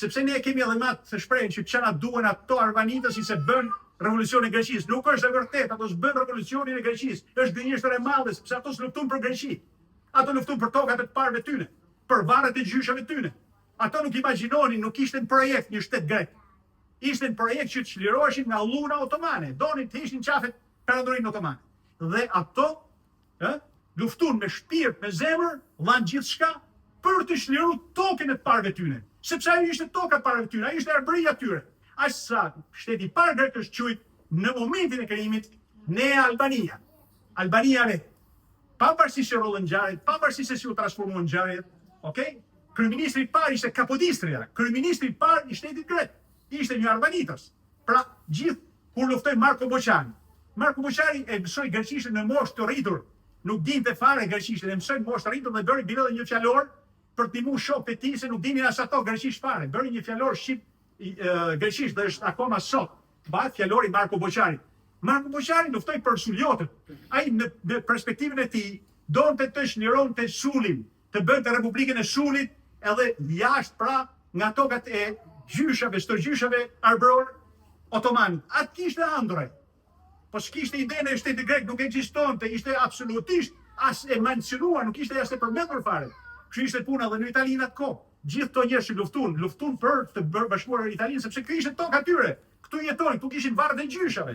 Sepse ne kemi edhe matë të shprehjen që çana duhen ato arvanitës si se bën revolucionin e Greqisë. Nuk është e vërtetë, ato s'bën revolucionin e Greqisë. Është gënjeshtër e madhe sepse ato s'luftuan për Greqi. Ato luftuan për tokat e të parëve tyne, për varret e gjyshave tyne. Ato nuk imagjinonin, nuk ishte në projekt një shtet grek. Ishte në projekt që të çliroheshin nga lluna otomane, donin të ishin qafet perandorinë otomane. Dhe ato luftuan me shpirt, me zemër, dhanë gjithçka për të çliruar tokën e të parëve tyne. Sepse ajo ishte toka e parëve tyne, ajo ishte arbëria tyre. Aq sa shteti i parë grek është quajtur në momentin e krijimit Nea Albania. Albania re. Pavarësisht se rollën ngjarjet, pavarësisht se si u transformuan ngjarjet, okay? Kryeministri i parë ishte Kapodistria, kryeministri i parë i shtetit grek, ishte një arvanitas. Pra, gjithë kur luftoi Marko Boçani. Marko Boçani e mësoi greqishten në moshë të rritur, nuk dinte fare greqishten, e mësoi moshë të rritur dhe bëri edhe një fjalor për të ndihmuar shokët e tij se nuk dinin as ato greqisht fare. Bëri një fjalor shqip greqisht dhe është akoma sot. Bëhet fjalori Marko Boçani. Marko Boçani luftoi për suljotët. Ai në perspektivën e tij donte të çlironte Sulin, të bënte Republikën e Sulit edhe jashtë pra nga tokat e gjyshave, stërgjyshave arbëror otoman. Atë kishte ëndrrej. Po s'kishte idenë e shtetit grek, nuk ekzistonte, ishte absolutisht as e mencionuar, nuk ishte as e përmendur fare. Kështu ishte puna edhe në Italinë atë kohë. Gjithë këto njerëz që luftuan për të bashkuar Italinë sepse ky ishte toka tyre. Këtu jetonin, këtu kishin varret e gjyshave.